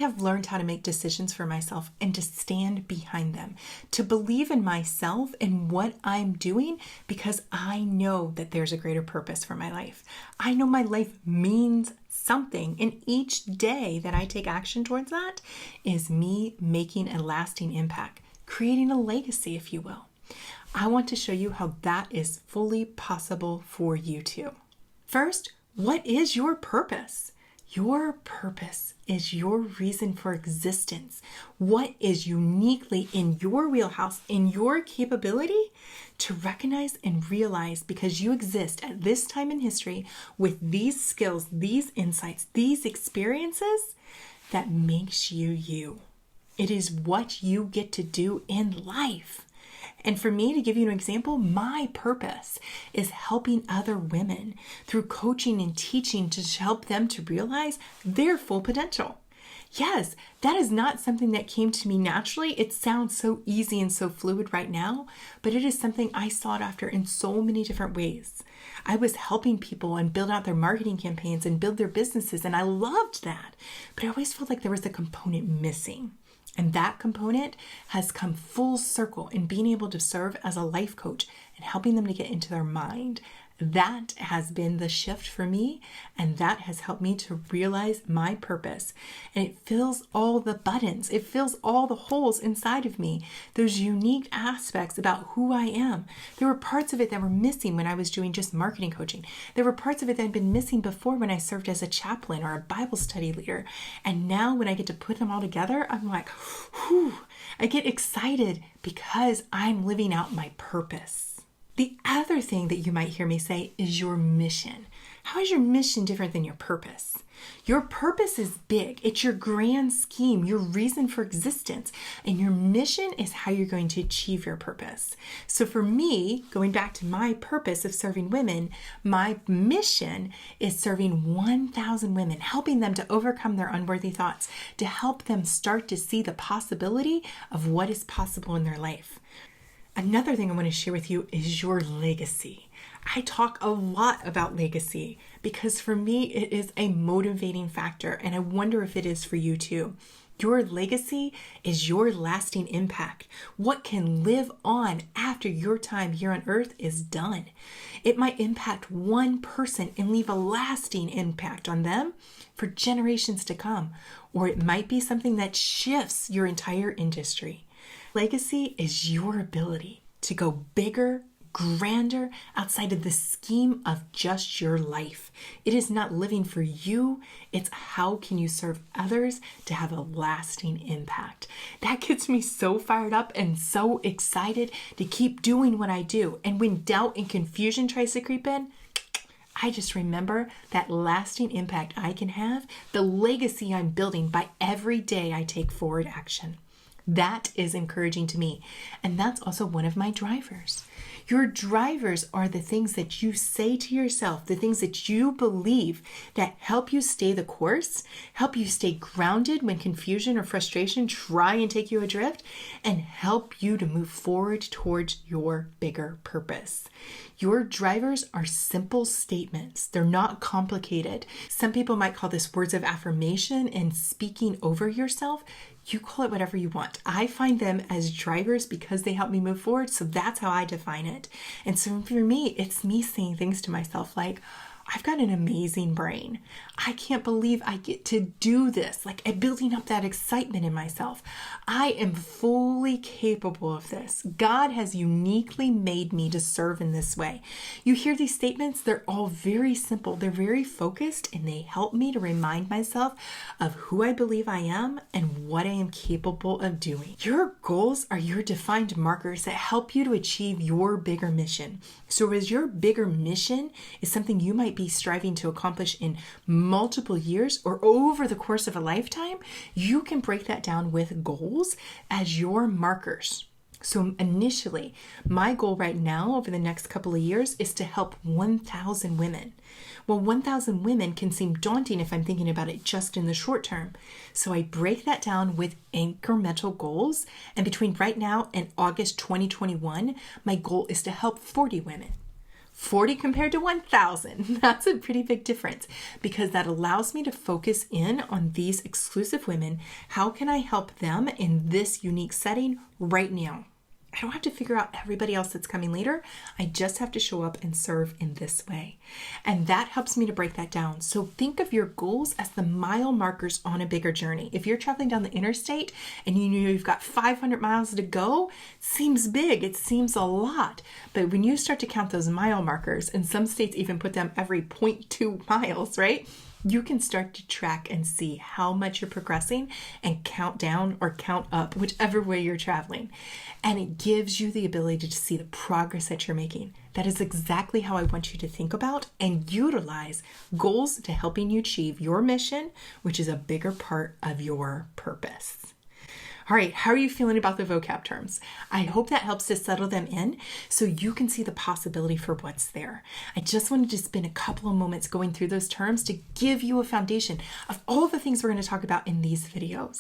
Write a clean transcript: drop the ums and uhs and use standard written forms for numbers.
have learned how to make decisions for myself and to stand behind them, to believe in myself and what I'm doing because I know that there's a greater purpose for my life. I know my life means something, and each day that I take action towards that is me making a lasting impact, creating a legacy, if you will. I want to show you how that is fully possible for you too. First, what is your purpose? Your purpose is your reason for existence. What is uniquely in your wheelhouse, in your capability to recognize and realize because you exist at this time in history with these skills, these insights, these experiences that makes you you. It is what you get to do in life. And for me, to give you an example, my purpose is helping other women through coaching and teaching to help them to realize their full potential. Yes, that is not something that came to me naturally. It sounds so easy and so fluid right now, but it is something I sought after in so many different ways. I was helping people and build out their marketing campaigns and build their businesses, and I loved that. But I always felt like there was a component missing. And that component has come full circle in being able to serve as a life coach and helping them to get into their mind. That has been the shift for me, and that has helped me to realize my purpose. And it fills all the buttons. It fills all the holes inside of me. Those unique aspects about who I am. There were parts of it that were missing when I was doing just marketing coaching. There were parts of it that had been missing before when I served as a chaplain or a Bible study leader. And now when I get to put them all together, I'm like, whew, I get excited because I'm living out my purpose. The other thing that you might hear me say is your mission. How is your mission different than your purpose? Your purpose is big. It's your grand scheme, your reason for existence. And your mission is how you're going to achieve your purpose. So for me, going back to my purpose of serving women, my mission is serving 1,000 women, helping them to overcome their unworthy thoughts, to help them start to see the possibility of what is possible in their life. Another thing I want to share with you is your legacy. I talk a lot about legacy because for me, it is a motivating factor, and I wonder if it is for you too. Your legacy is your lasting impact. What can live on after your time here on earth is done. It might impact one person and leave a lasting impact on them for generations to come, or it might be something that shifts your entire industry. Legacy is your ability to go bigger, grander, outside of the scheme of just your life. It is not living for you. It's how can you serve others to have a lasting impact. That gets me so fired up and so excited to keep doing what I do. And when doubt and confusion tries to creep in, I just remember that lasting impact I can have, the legacy I'm building by every day I take forward action. That is encouraging to me. And that's also one of my drivers. Your drivers are the things that you say to yourself, the things that you believe that help you stay the course, help you stay grounded when confusion or frustration try and take you adrift, and help you to move forward towards your bigger purpose. Your drivers are simple statements. They're not complicated. Some people might call this words of affirmation and speaking over yourself. You call it whatever you want. I find them as drivers because they help me move forward. So that's how I define it. And so for me, it's me saying things to myself like, I've got an amazing brain. I can't believe I get to do this. Like building up that excitement in myself. I am fully capable of this. God has uniquely made me to serve in this way. You hear these statements, they're all very simple. They're very focused, and they help me to remind myself of who I believe I am and what I am capable of doing. Your goals are your defined markers that help you to achieve your bigger mission. So as your bigger mission is something you might be striving to accomplish in multiple years or over the course of a lifetime, you can break that down with goals as your markers. So initially, my goal right now over the next couple of years is to help 1,000 women. Well, 1,000 women can seem daunting if I'm thinking about it just in the short term. So I break that down with incremental goals. And between right now and August 2021, my goal is to help 40 women. 40 compared to 1,000. That's a pretty big difference because that allows me to focus in on these exclusive women. How can I help them in this unique setting right now? I don't have to figure out everybody else that's coming later. I just have to show up and serve in this way. And that helps me to break that down. So think of your goals as the mile markers on a bigger journey. If you're traveling down the interstate and you know you've got 500 miles to go, it seems big. It seems a lot. But when you start to count those mile markers, and some states even put them every 0.2 miles, right? You can start to track and see how much you're progressing and count down or count up, whichever way you're traveling. And it gives you the ability to see the progress that you're making. That is exactly how I want you to think about and utilize goals to helping you achieve your mission, which is a bigger part of your purpose. All right, how are you feeling about the vocab terms? I hope that helps to settle them in so you can see the possibility for what's there. I just wanted to spend a couple of moments going through those terms to give you a foundation of all the things we're going to talk about in these videos.